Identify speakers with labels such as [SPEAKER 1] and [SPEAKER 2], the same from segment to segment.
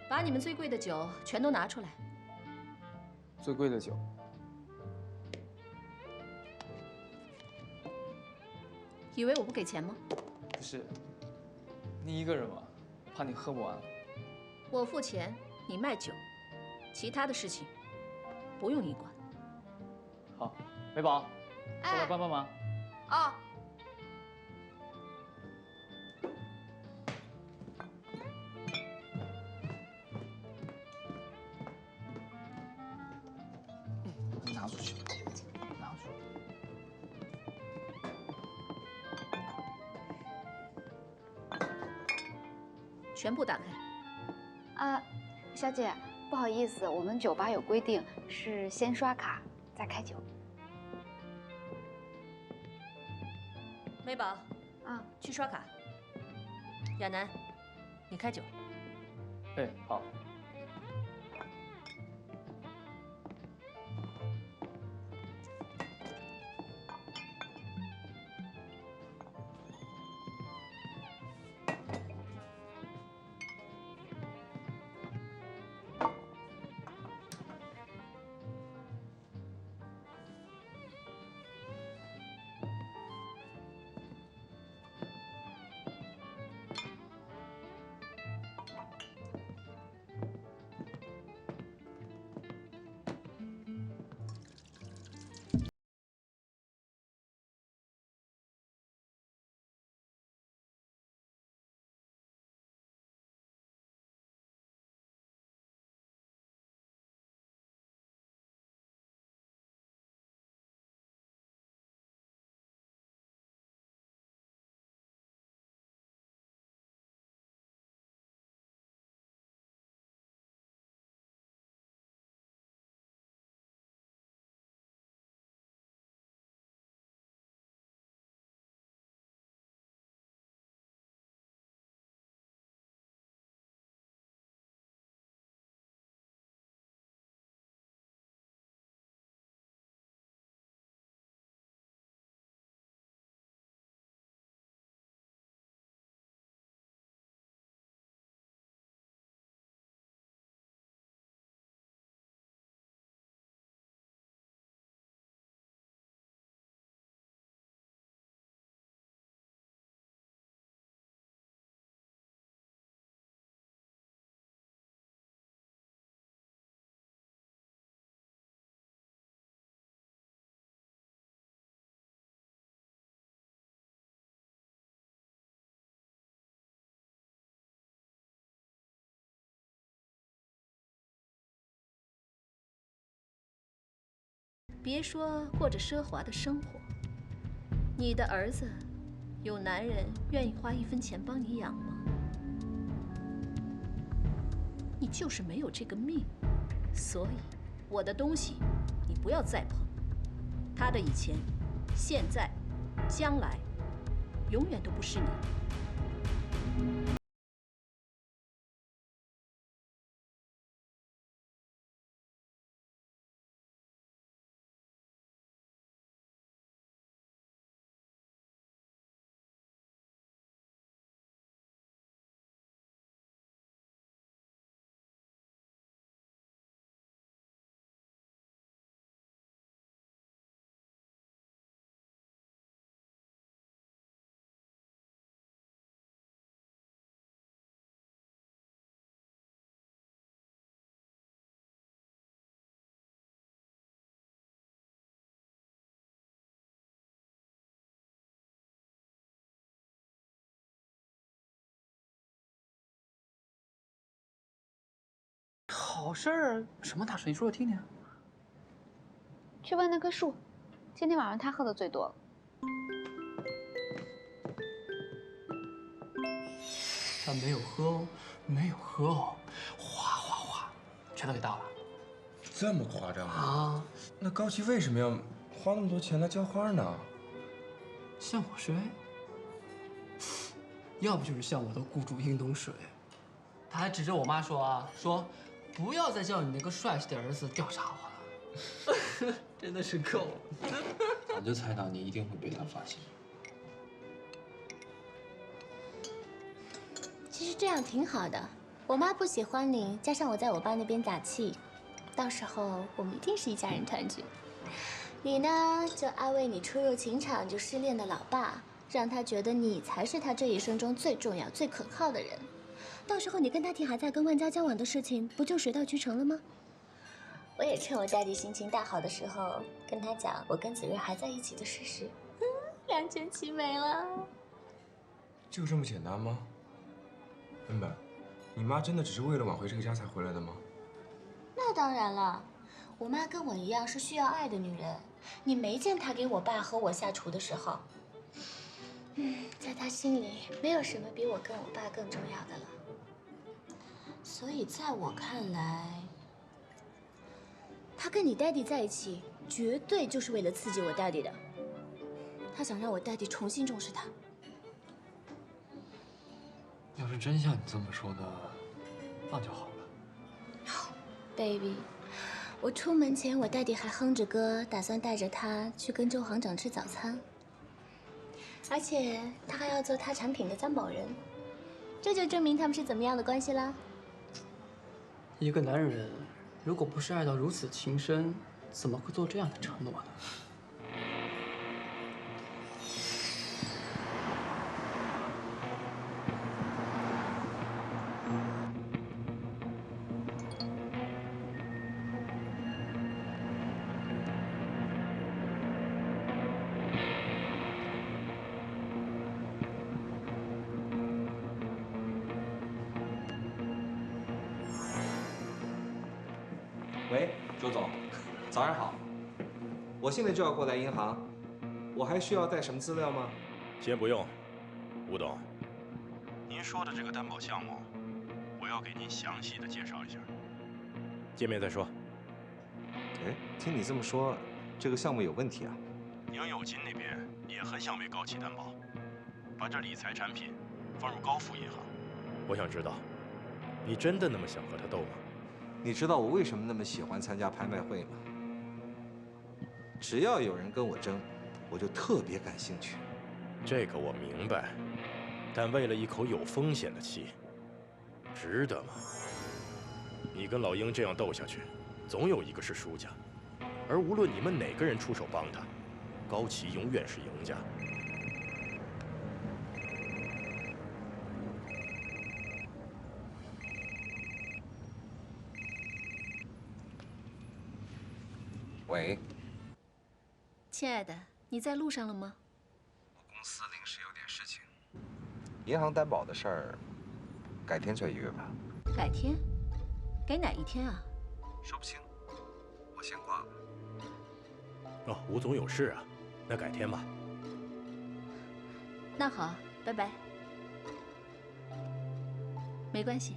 [SPEAKER 1] 把你们最贵的酒全都拿出来。
[SPEAKER 2] 最贵的酒。
[SPEAKER 1] 以为我不给钱吗？
[SPEAKER 2] 不是，你一个人嘛，怕你喝不完。
[SPEAKER 1] 我付钱，你卖酒，其他的事情不用你管。
[SPEAKER 2] 好，美宝，过来帮帮忙。
[SPEAKER 3] 哦。
[SPEAKER 2] 拿出去，拿出去。
[SPEAKER 1] 全部打开。
[SPEAKER 3] 啊，小姐，不好意思，我们酒吧有规定，是先刷卡再开酒。
[SPEAKER 1] 美宝，
[SPEAKER 3] 啊，
[SPEAKER 1] 去刷卡。亚楠，你开酒。
[SPEAKER 2] 哎，好。
[SPEAKER 1] 别说过着奢华的生活，你的儿子有男人愿意花1分钱帮你养吗？你就是没有这个命，所以我的东西你不要再碰。他的以前、现在、将来，永远都不是你。
[SPEAKER 4] 好事儿？什么大事？你说我听听。
[SPEAKER 3] 去问那棵树，今天晚上他喝的最多了。
[SPEAKER 4] 他没有喝哦，没有喝哦，哗哗哗，全都给倒了。
[SPEAKER 5] 这么夸张
[SPEAKER 4] 啊？
[SPEAKER 5] 那高奇为什么要花那么多钱来浇花呢？
[SPEAKER 4] 向我睡？要不就是向我的雇主应东水。他还指着我妈说啊，说不要再叫你那个帅气的儿子调查我了。真的是够了。
[SPEAKER 6] 早就猜到你一定会被他发现。
[SPEAKER 7] 其实这样挺好的，我妈不喜欢你，加上我在我爸那边打气，到时候我们一定是一家人团聚。你呢，就安慰你初入情场就失恋的老爸，让他觉得你才是他这一生中最重要、最可靠的人。到时候你跟他提还在跟万家交往的事情，不就水到渠成了吗？我也趁我daddy心情大好的时候，跟他讲我跟子睿还在一起的事实，两全其美了。
[SPEAKER 5] 就这么简单吗？文本，你妈真的只是为了挽回这个家才回来的吗？
[SPEAKER 7] 那当然了，我妈跟我一样是需要爱的女人。你没见她给我爸和我下厨的时候，在她心里没有什么比我跟我爸更重要的了。所以在我看来，她跟你daddy在一起，绝对就是为了刺激我daddy的。她想让我daddy重新重视她。
[SPEAKER 6] 要是真像你这么说的，那就好了。
[SPEAKER 7] Baby， 我出门前，我daddy还哼着歌，打算带着他去跟周行长吃早餐，而且他还要做他产品的担保人，这就证明他们是怎么样的关系啦。
[SPEAKER 4] 一个男人如果不是爱到如此情深，怎么会做这样的承诺呢？
[SPEAKER 8] 喂，周总，早上好。我现在就要过来银行，我还需要带什么资料吗？
[SPEAKER 9] 先不用，吴董，您说的这个担保项目，我要给您详细的介绍一下。见面再说。
[SPEAKER 8] 哎，听你这么说，这个项目有问题啊？
[SPEAKER 9] 宁有金那边也很想为高企担保，把这理财产品放入高富银行。我想知道，你真的那么想和他斗吗？
[SPEAKER 8] 你知道我为什么那么喜欢参加拍卖会吗？只要有人跟我争，我就特别感兴趣。
[SPEAKER 9] 这个我明白，但为了一口有风险的气，值得吗？你跟老鹰这样斗下去，总有一个是输家，而无论你们哪个人出手帮他，高企永远是赢家。
[SPEAKER 8] 喂，
[SPEAKER 1] 亲爱的，你在路上了吗？
[SPEAKER 8] 我公司临时有点事情，银行担保的事儿，改天再约吧。
[SPEAKER 1] 改天？改哪一天啊？
[SPEAKER 8] 说不清，我先挂了。
[SPEAKER 9] 哦，吴总有事啊，那改天吧。
[SPEAKER 1] 那好，拜拜。没关系。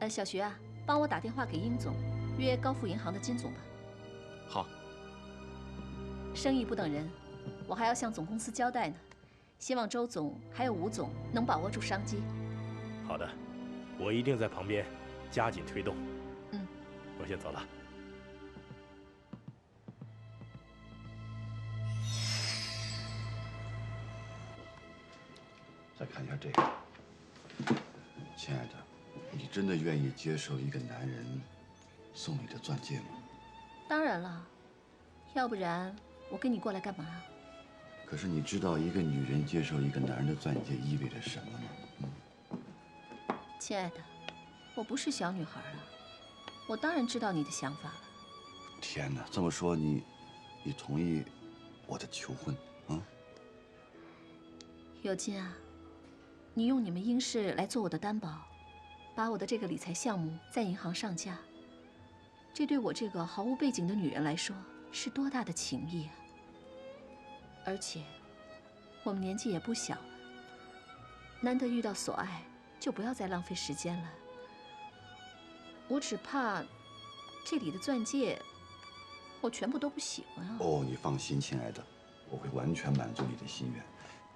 [SPEAKER 1] 小徐啊，帮我打电话给殷总，约高富银行的金总吧。
[SPEAKER 9] 好。
[SPEAKER 1] 生意不等人，我还要向总公司交代呢。希望周总还有吴总能把握住商机。
[SPEAKER 9] 好的，我一定在旁边加紧推动。我先走了。
[SPEAKER 10] 再看一下这个，亲爱的，你真的愿意接受一个男人送你的钻戒吗？
[SPEAKER 1] 当然了，要不然我跟你过来干嘛？
[SPEAKER 10] 可是你知道一个女人接受一个男人的钻戒意味着什么吗？
[SPEAKER 1] 亲爱的，我不是小女孩了，我当然知道你的想法了。
[SPEAKER 10] 天哪，这么说你同意我的求婚啊？
[SPEAKER 1] 有金啊，你用你们殷氏来做我的担保，把我的这个理财项目在银行上架，这对我这个毫无背景的女人来说是多大的情谊啊！而且我们年纪也不小了，难得遇到所爱，就不要再浪费时间了。我只怕这里的钻戒，我全部都不喜欢啊。
[SPEAKER 10] 哦，你放心，亲爱的，我会完全满足你的心愿。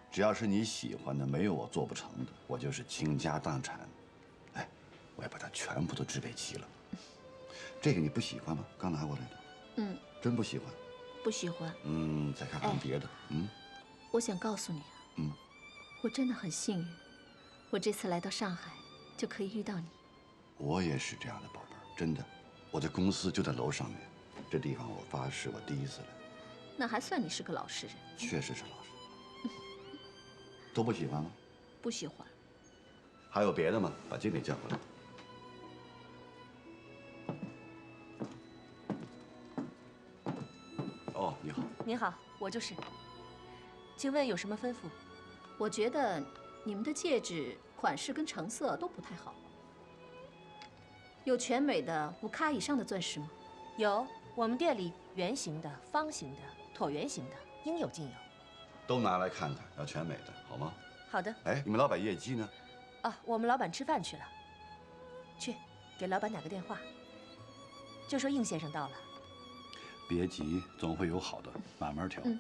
[SPEAKER 10] 只要是你喜欢的，没有我做不成的。我就是倾家荡产，哎，我也把它全部都置备齐了。这个你不喜欢吗？刚拿过来的。真不喜欢？
[SPEAKER 1] 不喜欢。
[SPEAKER 10] 再看看别的。
[SPEAKER 1] 我想告诉你啊，我真的很幸运，我这次来到上海就可以遇到你。
[SPEAKER 10] 我也是这样的，宝贝儿，真的。我的公司就在楼上面，这地方我发誓我第一次来。
[SPEAKER 1] 那还算你是个老实人。
[SPEAKER 10] 确实是老实。都不喜欢吗？
[SPEAKER 1] 不喜欢。
[SPEAKER 10] 还有别的吗？把经理叫过来。哦，你好。
[SPEAKER 11] 您好，我就是。请问有什么吩咐？
[SPEAKER 1] 我觉得你们的戒指款式跟成色都不太好。有全美的5卡以上的钻石吗？
[SPEAKER 11] 有，我们店里圆形的、方形的、椭圆形的，应有尽有。
[SPEAKER 10] 都拿来看看，要全美的，好吗？
[SPEAKER 11] 好的。
[SPEAKER 10] 哎，你们老板业绩呢？
[SPEAKER 11] 啊，我们老板吃饭去了。去，给老板打个电话，就说应先生到了。
[SPEAKER 10] 别急，总会有好的，慢慢调。
[SPEAKER 11] 嗯，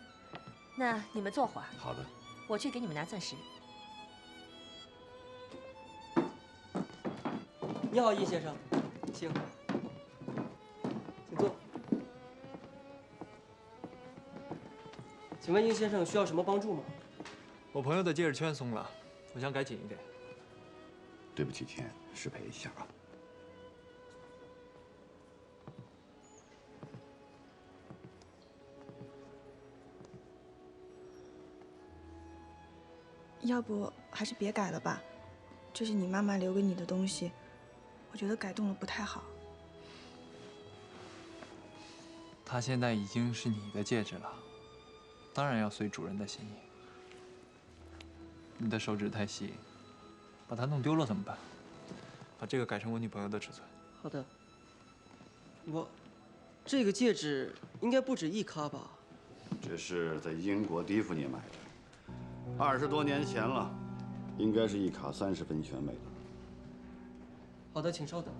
[SPEAKER 11] 那你们坐会儿。
[SPEAKER 10] 好的。
[SPEAKER 11] 我去给你们拿钻石。
[SPEAKER 12] 你好，应先生，请坐。请问应先生需要什么帮助吗？
[SPEAKER 2] 我朋友的戒指圈松了，我想改紧一点。
[SPEAKER 10] 对不起，亲爱的，失陪一下啊。
[SPEAKER 13] 要不还是别改了吧，这是你妈妈留给你的东西，我觉得改动了不太好。
[SPEAKER 2] 它现在已经是你的戒指了，当然要随主人的心意。你的手指太细，把它弄丢了怎么办？把这个改成我女朋友的尺寸。
[SPEAKER 12] 好的。这个戒指应该不止1卡吧？
[SPEAKER 10] 这是在英国蒂芙尼买的。20多年前了，应该是1卡30分全美的。
[SPEAKER 12] 好的，请稍等。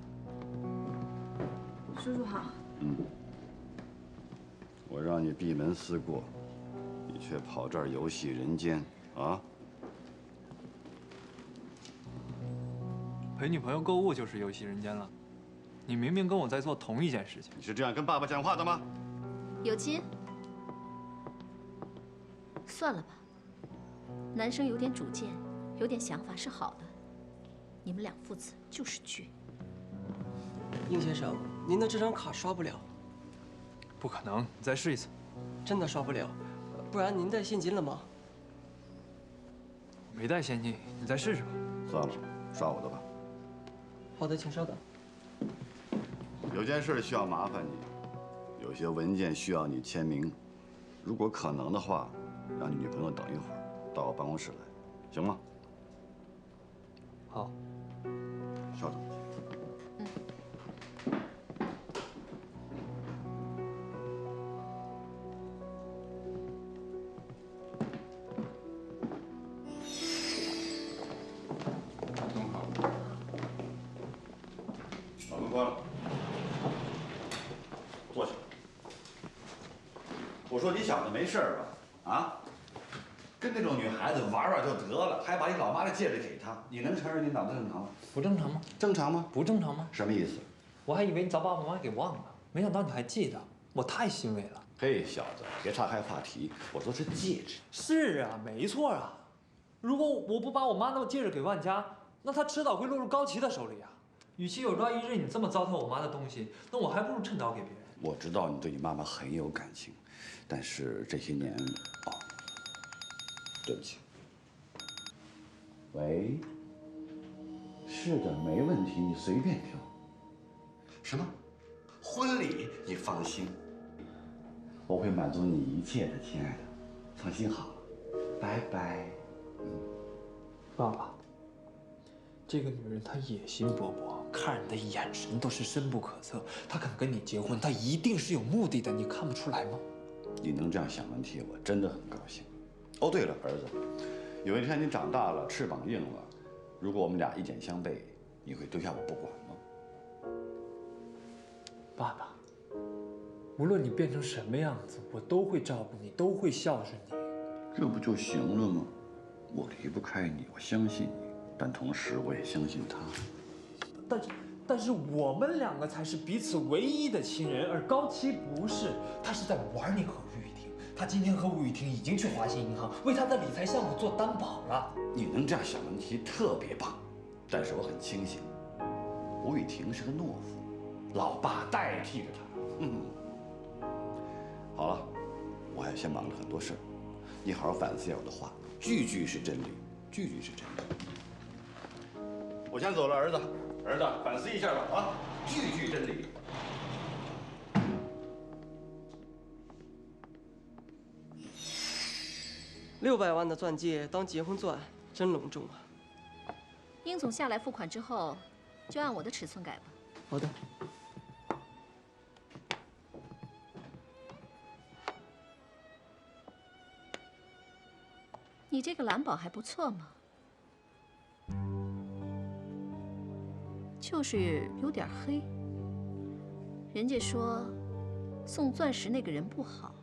[SPEAKER 13] 叔叔好。
[SPEAKER 10] 我让你闭门思过，你却跑这儿游戏人间啊！
[SPEAKER 2] 陪女朋友购物就是游戏人间了。你明明跟我在做同一件事情。
[SPEAKER 10] 你是这样跟爸爸讲话的吗？
[SPEAKER 1] 有金，算了吧。男生有点主见，有点想法是好的。你们2父子就是倔。
[SPEAKER 12] 应先生，您的这张卡刷不了。
[SPEAKER 2] 不可能，你再试一次。
[SPEAKER 12] 真的刷不了，不然您带现金了吗？
[SPEAKER 2] 我没带现金，你再试试吧。
[SPEAKER 10] 算了，刷我的吧。
[SPEAKER 12] 好的，请稍等。
[SPEAKER 10] 有件事需要麻烦你，有些文件需要你签名，如果可能的话，让你女朋友等一会儿，到我办公室来，行吗？
[SPEAKER 2] 好。
[SPEAKER 10] 稍等。
[SPEAKER 5] 弄好。
[SPEAKER 10] 把门关了。坐下。我说你小子没事吧？啊？跟那种女孩子玩玩就得了，还把你老妈的戒指给她，你能承认你脑子正常吗？
[SPEAKER 2] 不正常吗？
[SPEAKER 10] 正常吗？
[SPEAKER 2] 不正常吗？
[SPEAKER 10] 什么意思？
[SPEAKER 2] 我还以为你早把我妈给忘了，没想到你还记得，我太欣慰了。
[SPEAKER 10] 嘿，小子，别岔开话题，我说是戒指。
[SPEAKER 2] 是啊，没错啊。如果我不把我妈那戒指给万家，那她迟早会落入高齐的手里啊。与其有朝一日你这么糟蹋我妈的东西，那我还不如趁早给别人。
[SPEAKER 10] 我知道你对你妈妈很有感情，但是这些年，对不起。喂，是的，没问题，你随便挑。什么？婚礼？你放心，我会满足你一切的，亲爱的，放心好了，拜拜。
[SPEAKER 2] 爸爸，这个女人她野心勃勃，看人的眼神都是深不可测。她肯跟你结婚，她一定是有目的的，你看不出来吗？
[SPEAKER 10] 你能这样想问题，我真的很高兴。哦，对了，儿子，有一天你长大了，翅膀硬了，如果我们俩一剪相背，你会丢下我不管吗？
[SPEAKER 2] 爸爸，无论你变成什么样子，我都会照顾你，都会孝顺你。
[SPEAKER 10] 这不就行了吗？我离不开你，我相信你，但同时我也相信他。
[SPEAKER 2] 但是我们2个才是彼此唯一的亲人，而高齐不是，他是在玩你和吴雨婷。他今天和吴雨婷已经去华信银行为他的理财项目做担保了。
[SPEAKER 10] 你能这样想问题特别棒，但是我很清醒，吴雨婷是个懦夫，老爸代替着她。好了，我还先忙着很多事儿，你好好反思一下我的话，句句是真理，句句是真理。我先走了，儿子，儿子，反思一下吧，啊，句句真理。
[SPEAKER 12] 600万的钻戒当结婚钻，真隆重啊！
[SPEAKER 1] 殷总下来付款之后，就按我的尺寸改吧。
[SPEAKER 12] 好的。
[SPEAKER 1] 你这个蓝宝还不错嘛，就是有点黑。人家说，送钻石那个人不好，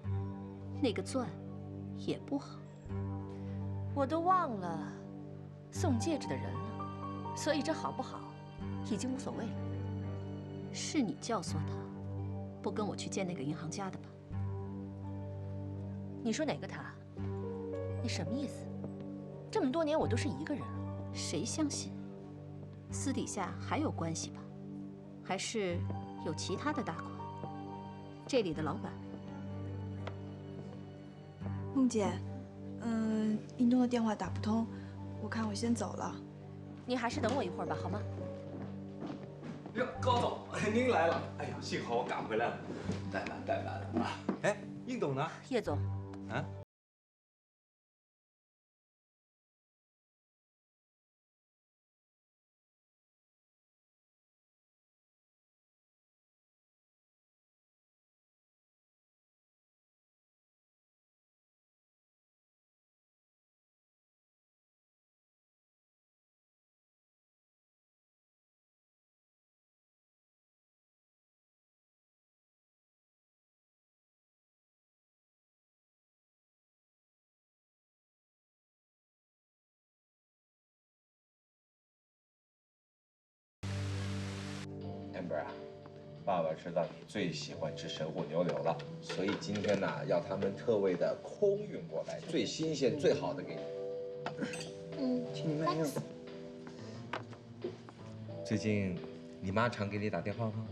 [SPEAKER 1] 那个钻也不好。
[SPEAKER 11] 我都忘了送戒指的人了，所以这好不好，已经无所谓了。
[SPEAKER 1] 是你教唆他，不跟我去见那个银行家的吧？
[SPEAKER 11] 你说哪个他？你什么意思？这么多年我都是一个人了，
[SPEAKER 1] 谁相信？私底下还有关系吧？还是有其他的大款？这里的老板。
[SPEAKER 13] 孟姐。 印东的电话打不通，我看我先走了。
[SPEAKER 11] 你还是等我一会儿吧，好吗？
[SPEAKER 8] 哟，高总，您来了！哎呀，幸好我赶回来了，怠慢了啊！哎，应董呢？
[SPEAKER 11] 叶总，
[SPEAKER 8] 啊？Amber
[SPEAKER 14] 啊，爸爸知道你最喜欢吃神户牛柳了，所以今天呢，要他们特为的空运过来，最新鲜、最好的给你。
[SPEAKER 7] 请你慢用。
[SPEAKER 14] 最近，你妈常给你打电话吗？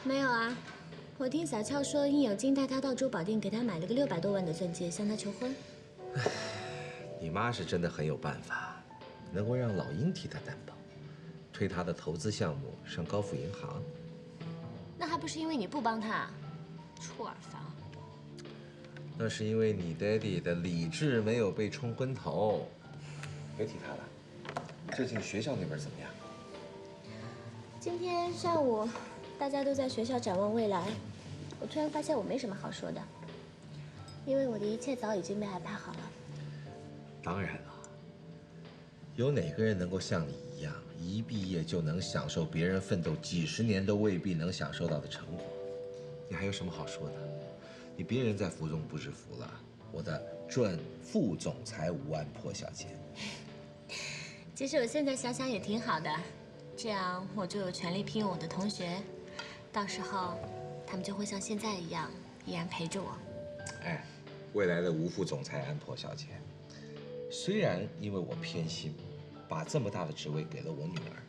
[SPEAKER 7] 没有啊，我听小俏说，应有金带她到珠宝店给她买了个600多万的钻戒，向她求婚。
[SPEAKER 14] 你妈是真的很有办法，能够让老鹰替她担保。 推他的投资项目上高富银行，
[SPEAKER 7] 那还不是因为你不帮他，出尔反尔。
[SPEAKER 14] 那是因为你爹地的理智没有被冲昏头。别提他了。最近学校那边怎么样？
[SPEAKER 7] 今天上午大家都在学校展望未来，我突然发现我没什么好说的，因为我的一切早已经被安排好了。
[SPEAKER 14] 当然了，有哪个人能够像你一样？ 一毕业就能享受别人奋斗几十年都未必能享受到的成果，你还有什么好说的？你别人在福中不知福了，我的准副总裁吴安珀小姐。
[SPEAKER 7] 其实我现在想想也挺好的，这样我就有权利聘用我的同学，到时候他们就会像现在一样依然陪着我。
[SPEAKER 14] 哎，未来的吴副总裁安珀小姐，虽然因为我偏心。 把这么大的职位给了我女儿，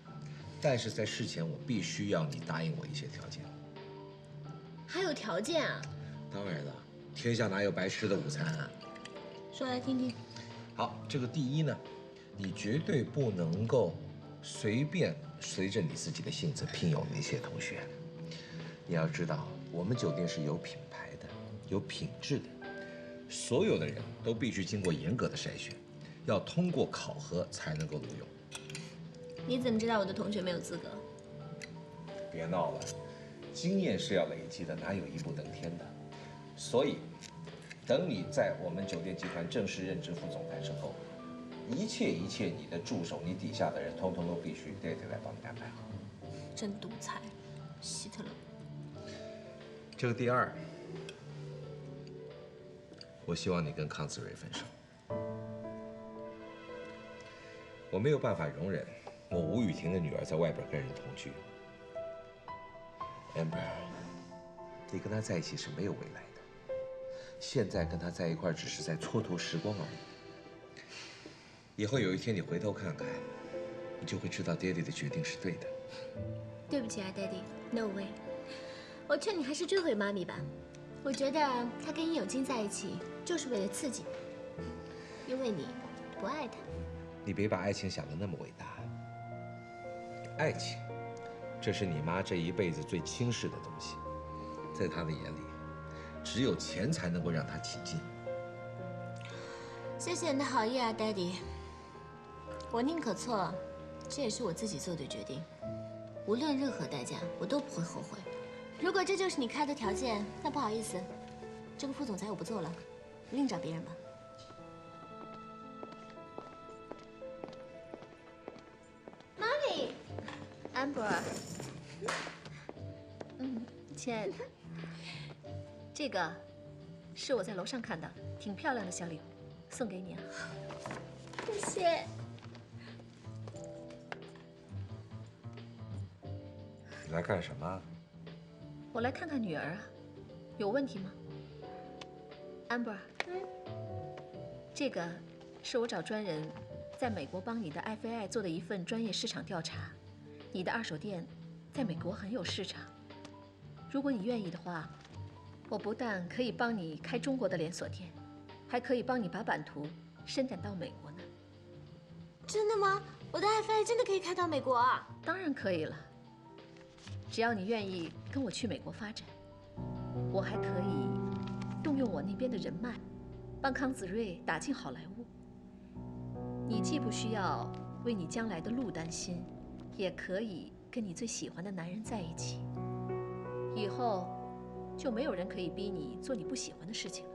[SPEAKER 14] 但是在事前我必须要你答应我一些条件。
[SPEAKER 7] 还有条件啊？
[SPEAKER 14] 当然了，天下哪有白吃的午餐啊？
[SPEAKER 7] 说来听听。
[SPEAKER 14] 好，这个第一呢，你绝对不能够随便随着你自己的性子聘用那些同学。你要知道，我们酒店是有品牌的，有品质的，所有的人都必须经过严格的筛选。 要通过考核才能够录用。
[SPEAKER 7] 你怎么知道我的同学没有资格？
[SPEAKER 14] 别闹了，经验是要累积的，哪有一步登天的？所以，等你在我们酒店集团正式任职副总裁之后，一切你的助手、你底下的人，通通都必须爹爹来帮你安排好。
[SPEAKER 7] 真独裁，希特勒。
[SPEAKER 14] 这个第二，我希望你跟康子睿分手。 我没有办法容忍我吴雨婷的女儿在外边跟人同居。Amber， 你跟她在一起是没有未来的，现在跟她在一块只是在蹉跎时光而已。以后有一天你回头看看，你就会知道爹地的决定是对的。
[SPEAKER 7] 对不起啊，Daddy，No way。我劝你还是追回妈咪吧。我觉得她跟殷有金在一起就是为了刺激你，因为你不爱他。
[SPEAKER 14] 你别把爱情想得那么伟大。爱情，这是你妈这一辈子最轻视的东西，在她的眼里，只有钱才能够让她起劲。
[SPEAKER 7] 谢谢你的好意啊，Daddy。我宁可错，这也是我自己做的决定。无论任何代价，我都不会后悔。如果这就是你开的条件，那不好意思，这个副总裁我不做了，另找别人吧。妈咪
[SPEAKER 1] ，Amber， 亲爱的，这个是我在楼上看到的，挺漂亮的小礼物，送给你啊。
[SPEAKER 7] 谢谢。
[SPEAKER 14] 你来干什么？
[SPEAKER 1] 我来看看女儿啊，有问题吗 ？Amber，这个是我找专人在美国帮你的 FAI 做的一份专业市场调查。你的二手店在美国很有市场，如果你愿意的话，我不但可以帮你开中国的连锁店，还可以帮你把版图伸展到美国呢。
[SPEAKER 7] 真的吗？我的 FAI 真的可以开到美国啊？
[SPEAKER 1] 当然可以了。只要你愿意跟我去美国发展，我还可以动用我那边的人脉，帮康子睿打进好莱坞。你既不需要为你将来的路担心，也可以跟你最喜欢的男人在一起。以后就没有人可以逼你做你不喜欢的事情了。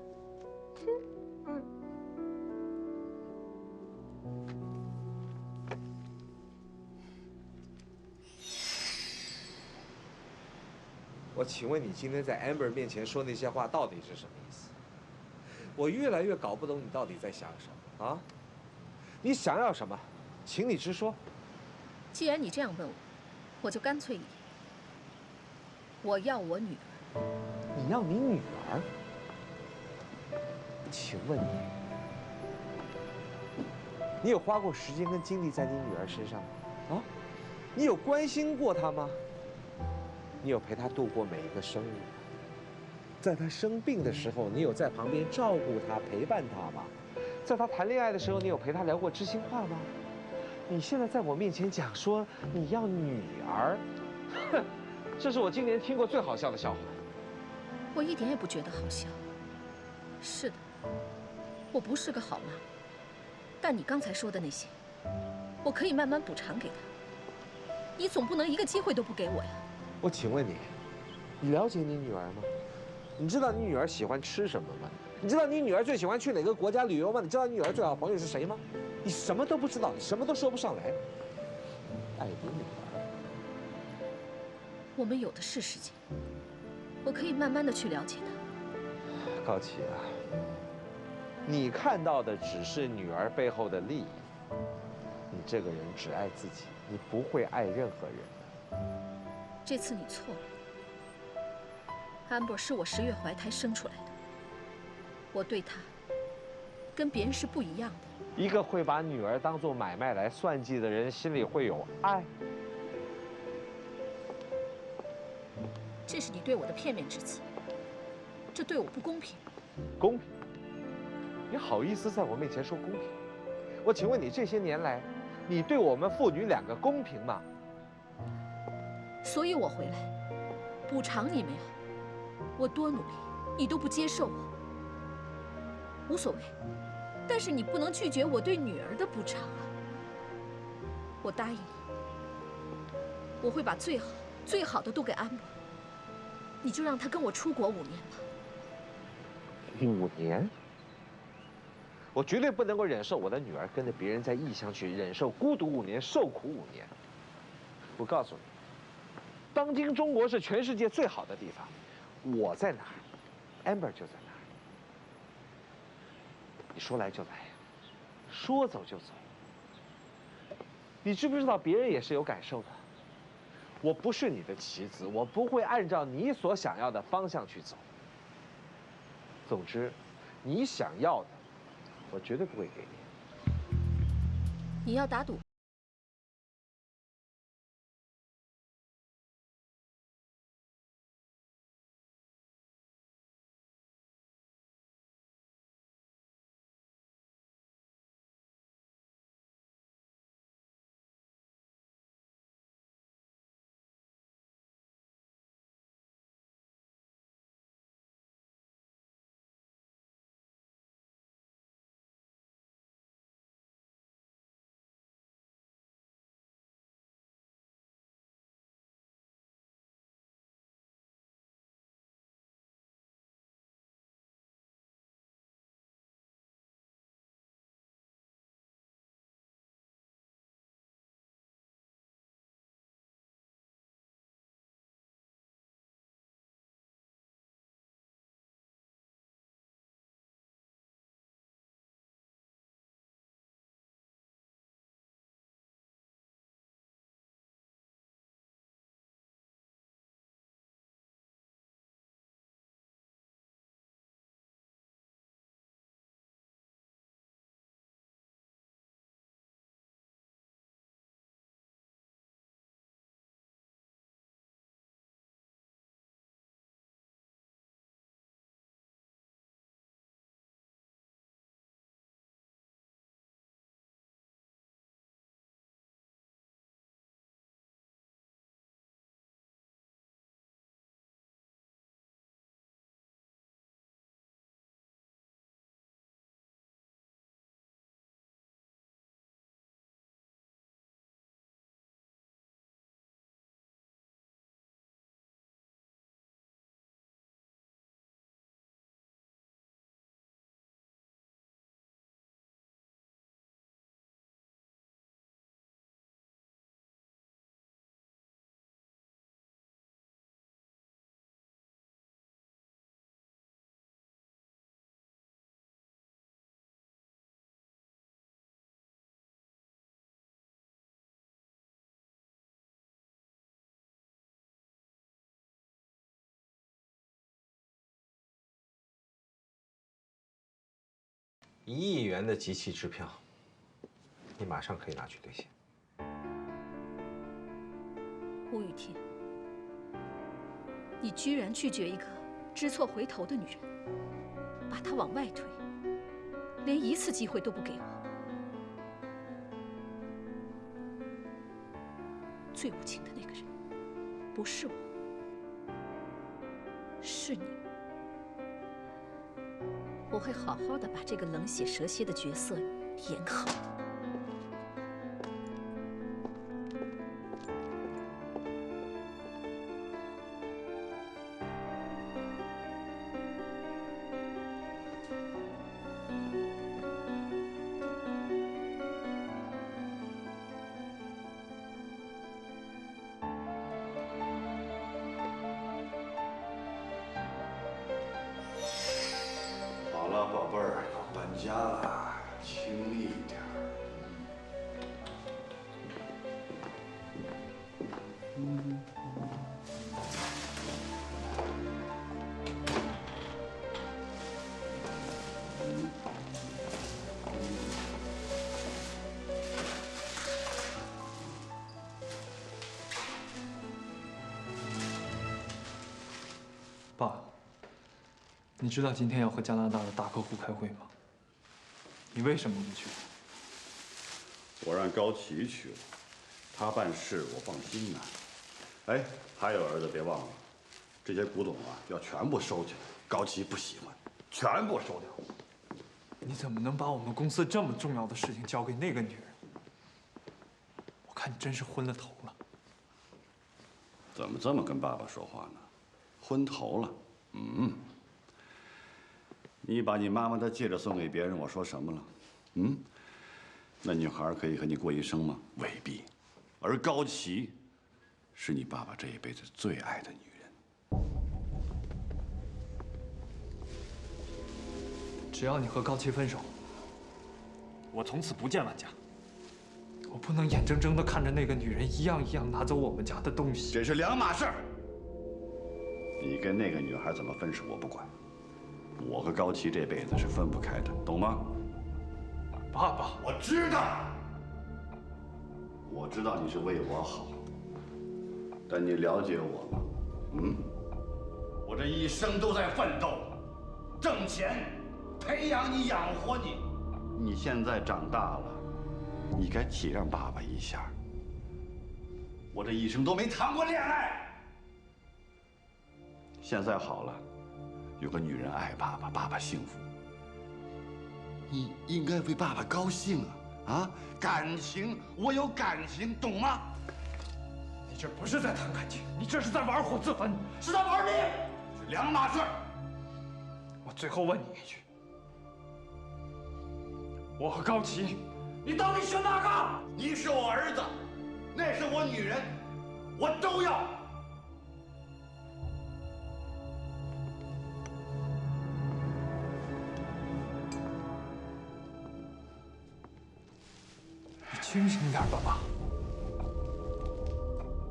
[SPEAKER 8] 我请问你今天在 Amber 面前说那些话到底是什么意思？我越来越搞不懂你到底在想什么啊！你想要什么？请你直说。
[SPEAKER 1] 既然你这样问我，我就干脆一点，我要我女儿。
[SPEAKER 8] 你要你女儿？请问你有花过时间跟精力在你女儿身上吗？啊？你有关心过她吗？你有陪她度过每一个生日？在她生病的时候，你有在旁边照顾她、陪伴她吗？在她谈恋爱的时候，你有陪她聊过知心话吗？你现在在我面前讲说你要女儿，哼，这是我今年听过最好笑的笑话。
[SPEAKER 1] 我一点也不觉得好笑。是的，我不是个好妈，但你刚才说的那些，我可以慢慢补偿给她。你总不能一个机会都不给我呀。
[SPEAKER 8] 我请问你，你了解你女儿吗？你知道你女儿喜欢吃什么吗？你知道你女儿最喜欢去哪个国家旅游吗？你知道你女儿最好的朋友是谁吗？你什么都不知道，你什么都说不上来。爱你女儿，
[SPEAKER 1] 我们有的是时间，我可以慢慢的去了解她。
[SPEAKER 8] 高启啊，你看到的只是女儿背后的利益。你这个人只爱自己，你不会爱任何人的。
[SPEAKER 1] 这次你错了。Amber 是我10月怀胎生出来的，我对她跟别人是不一样的。
[SPEAKER 8] 一个会把女儿当作买卖来算计的人，心里会有爱？
[SPEAKER 1] 这是你对我的片面之词，这对我不公平。
[SPEAKER 8] 公平？你好意思在我面前说公平？我请问你，这些年来，你对我们父女2个公平吗？
[SPEAKER 1] 所以我回来补偿你们呀。我多努力，你都不接受我，无所谓。但是你不能拒绝我对女儿的补偿啊！我答应你，我会把最好的都给Amber。你就让她跟我出国5年吧。
[SPEAKER 8] 5年？我绝对不能够忍受我的女儿跟着别人在异乡去忍受孤独5年、受苦5年。我告诉你，当今中国是全世界最好的地方。我在哪儿 ，Amber 就在哪儿。你说来就来，说走就走。你知不知道别人也是有感受的？我不是你的棋子，我不会按照你所想要的方向去走。总之，你想要的，我绝对不会给你。
[SPEAKER 1] 你要打赌？
[SPEAKER 14] 1亿元的集气支票，你马上可以拿去兑现。
[SPEAKER 1] 吴雨婷，你居然拒绝一个知错回头的女人，把她往外推，连一次机会都不给我。最无情的那个人，不是我，是你。我会好好的把这个冷血蛇蝎的角色演好。
[SPEAKER 10] 好了，宝贝儿，要搬家了，轻力一点儿。
[SPEAKER 6] 爸，你知道今天要和加拿大的大客户开会吗？你为什么不去？
[SPEAKER 10] 我让高奇去了，他办事我放心呐。哎，还有儿子，别忘了，这些古董啊要全部收起来。高奇不喜欢，全部收掉。
[SPEAKER 6] 你怎么能把我们公司这么重要的事情交给那个女人？我看你真是昏了头了。
[SPEAKER 10] 怎么这么跟爸爸说话呢？昏头了？嗯。你把你妈妈的戒指送给别人，我说什么了？嗯？那女孩可以和你过一生吗？未必。而高琪，是你爸爸这一辈子最爱的女人。
[SPEAKER 6] 只要你和高琪分手，我从此不见万家。我不能眼睁睁地看着那个女人一样一样拿走我们家的东西。
[SPEAKER 10] 这是两码事儿。你跟那个女孩怎么分手我不管，我和高琪这辈子是分不开的，懂吗？
[SPEAKER 6] 爸爸，
[SPEAKER 10] 我知道，我知道你是为我好，但你了解我吗？嗯？我这一生都在奋斗，挣钱，培养你，养活你。你现在长大了，你该体谅爸爸一下。我这一生都没谈过恋爱。现在好了，有个女人爱爸爸，爸爸幸福，你应该为爸爸高兴啊！啊，感情，我有感情，懂吗？
[SPEAKER 6] 你这不是在谈感情，你这是在玩火自焚，是在玩命，
[SPEAKER 10] 是两码事。
[SPEAKER 6] 我最后问你一句：我和高琪，你到底选哪个？
[SPEAKER 10] 你是我儿子，那是我女人，我都要。
[SPEAKER 6] 清醒点吧，爸！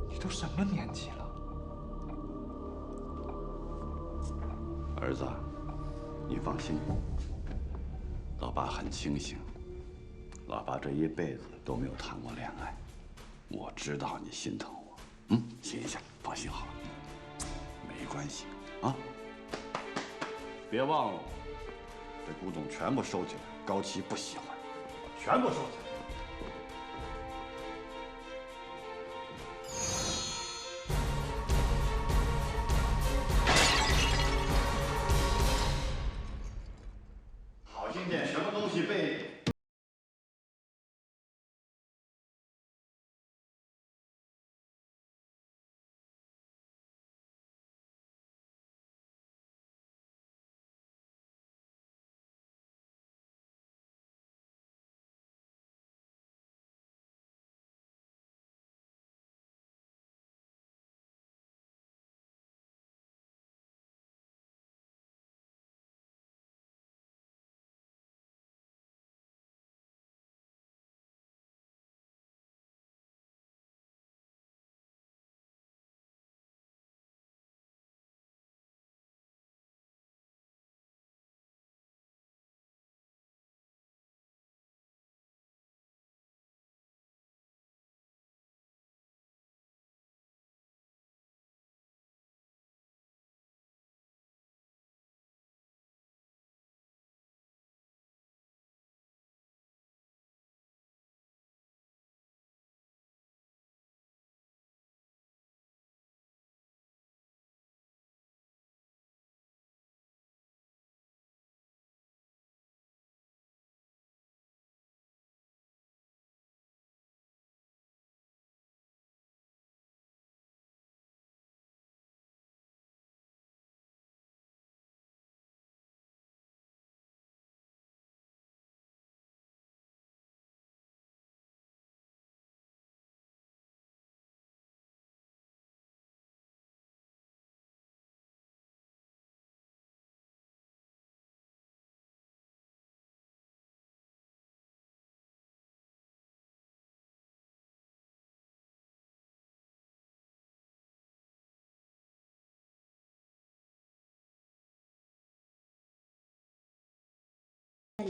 [SPEAKER 6] 你都什么年纪了？
[SPEAKER 10] 儿子，你放心，老爸很清醒。老爸这一辈子都没有谈过恋爱，我知道你心疼我。嗯，醒一下，放心好了，没关系啊。别忘了，这古董全部收起来，高琪不喜欢，全部收起来。今天什么东西被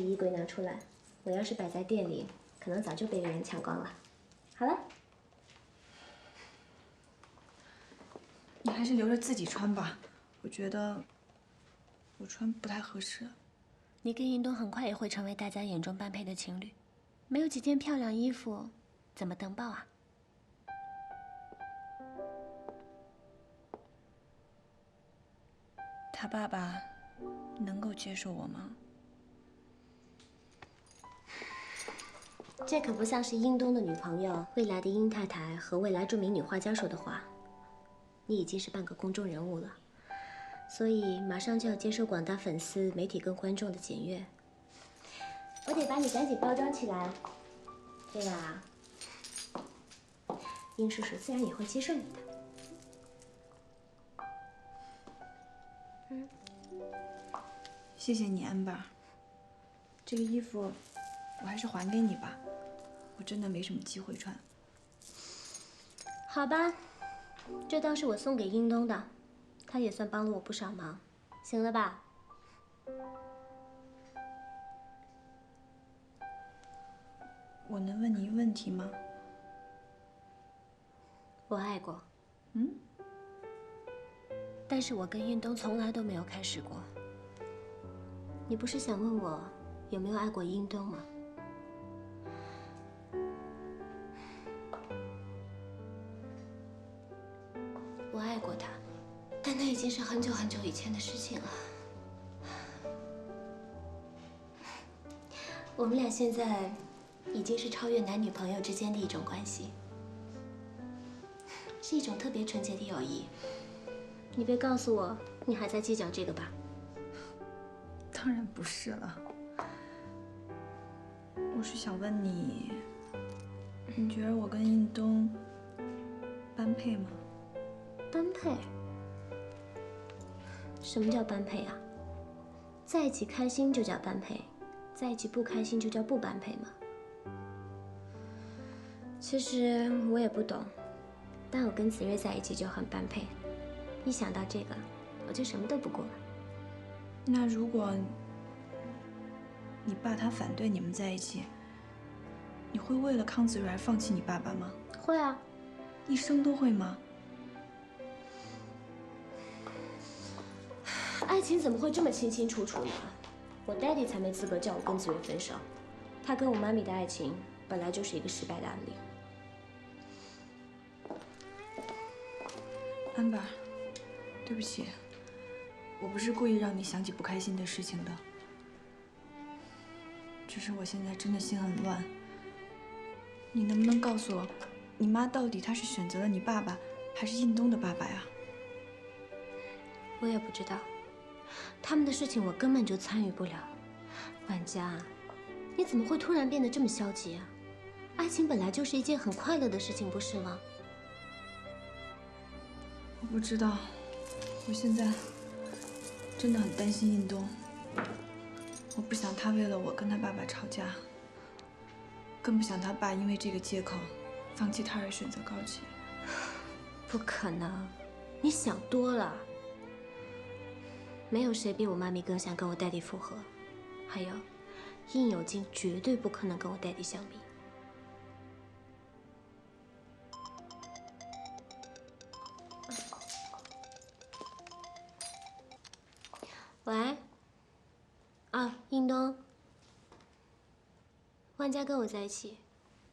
[SPEAKER 7] 衣柜拿出来，我要是摆在店里，可能早就被别人抢光了。好了，
[SPEAKER 13] 你还是留着自己穿吧，我觉得我穿不太合适。
[SPEAKER 7] 你跟云东很快也会成为大家眼中般配的情侣，没有几件漂亮衣服，怎么登报啊？
[SPEAKER 13] 他爸爸能够接受我吗？
[SPEAKER 7] 这可不像是英东的女朋友、未来的英太太和未来著名女画家说的话。你已经是半个公众人物了，所以马上就要接受广大粉丝、媒体跟观众的检阅。我得把你赶紧包装起来。对了，英叔叔自然也会接受你的。
[SPEAKER 13] 谢谢你，安巴。这个衣服我还是还给你吧，我真的没什么机会穿。
[SPEAKER 7] 好吧，这当是我送给英东的，他也算帮了我不少忙，行了吧？
[SPEAKER 13] 我能问你一个问题吗？
[SPEAKER 7] 我爱过，但是我跟运东从来都没有开始过。你不是想问我有没有爱过英东吗？我爱过他，但那已经是很久很久以前的事情了。我们俩现在已经是超越男女朋友之间的一种关系，是一种特别纯洁的友谊。你别告诉我你还在计较这个吧？
[SPEAKER 13] 当然不是了，我是想问你，你觉得我跟印东般配吗？
[SPEAKER 7] 般配？什么叫般配啊？在一起开心就叫般配，在一起不开心就叫不般配吗？其实我也不懂，但我跟子睿在一起就很般配，一想到这个，我就什么都不顾了。
[SPEAKER 13] 那如果你爸他反对你们在一起，你会为了康子睿而放弃你爸爸吗？
[SPEAKER 7] 会啊，
[SPEAKER 13] 一生都会吗？
[SPEAKER 7] 爱情怎么会这么清清楚楚呢？我daddy才没资格叫我跟子睿分手，他跟我妈咪的爱情本来就是一个失败的案例。
[SPEAKER 13] 安巴，对不起，我不是故意让你想起不开心的事情的，只是我现在真的心很乱。你能不能告诉我，你妈到底她是选择了你爸爸，还是印东的爸爸呀？
[SPEAKER 7] 我也不知道，他们的事情我根本就参与不了。婉佳，你怎么会突然变得这么消极啊？爱情本来就是一件很快乐的事情，不是吗？
[SPEAKER 13] 我不知道，我现在真的很担心印东。我不想他为了我跟他爸爸吵架，更不想他爸因为这个借口放弃他而选择高启。
[SPEAKER 7] 不可能，你想多了。没有谁比我妈咪更想跟我daddy复合，还有，应有金绝对不可能跟我daddy相比。喂，啊，印东，万佳跟我在一起，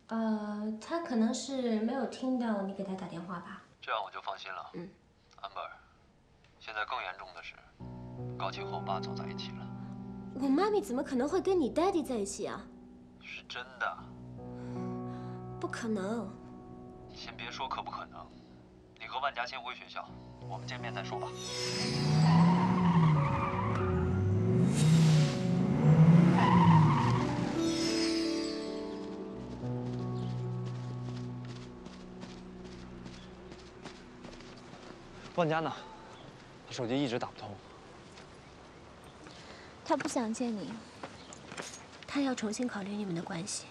[SPEAKER 7] 他可能是没有听到你给他打电话吧？
[SPEAKER 15] 这样我就放心了。安柏，现在更严重的是，高启和我爸走在一起了。
[SPEAKER 7] 我妈咪怎么可能会跟你 daddy 在一起啊？
[SPEAKER 15] 是真的。
[SPEAKER 7] 不可能。
[SPEAKER 15] 你先别说可不可能，你和万佳先回学校，我们见面再说吧。万佳呢？他手机一直打不通。
[SPEAKER 7] 他不想见你，他要重新考虑你们的关系。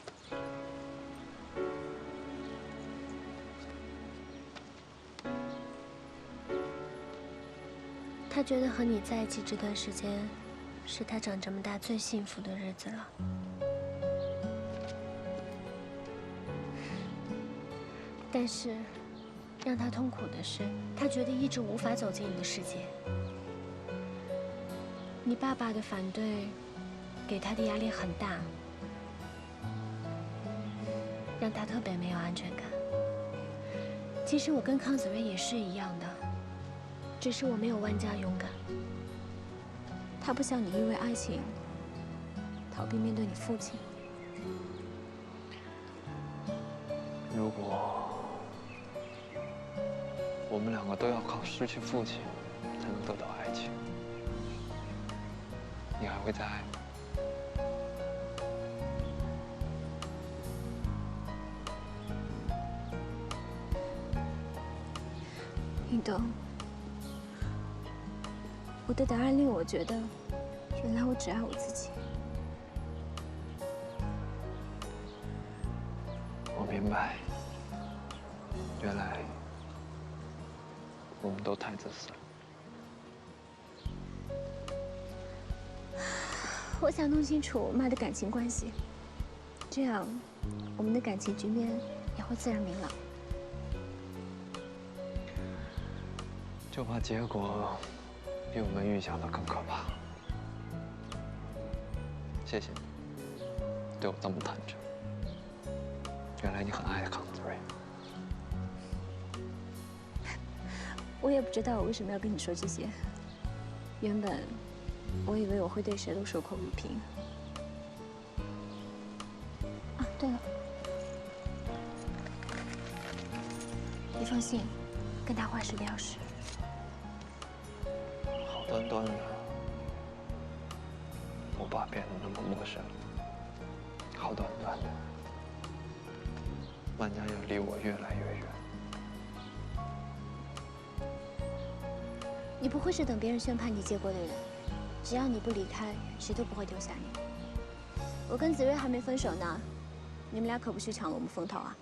[SPEAKER 7] 他觉得和你在一起这段时间，是他长这么大最幸福的日子了。但是，让他痛苦的是，他觉得一直无法走进你的世界。你爸爸的反对，给他的压力很大，让他特别没有安全感。其实我跟康子睿也是一样的，只是我没有万家勇敢。他不像你因为爱情逃避面对你父亲。
[SPEAKER 6] 如果我们两个都要靠失去父亲才能得到爱情，你还会再爱吗？
[SPEAKER 7] 运动，我的答案令我觉得，原来我只爱我自己。
[SPEAKER 6] 我明白，原来我们都太自私了。
[SPEAKER 7] 我想弄清楚我妈的感情关系，这样我们的感情局面也会自然明朗。
[SPEAKER 6] 就怕结果比我们预想的更可怕。谢谢你对我这么坦诚。原来你很爱康子睿。
[SPEAKER 7] 我也不知道我为什么要跟你说这些。原本我以为我会对谁都守口如瓶。啊，对了，一封信，跟他画10个钥匙。
[SPEAKER 6] 好端端的，我爸变得那么陌生。好端端的，万家又离我越来越远。
[SPEAKER 7] 你不会是等别人宣判你结果的人，只要你不离开，谁都不会丢下你。我跟子睿还没分手呢，你们俩可不许抢了我们风头啊！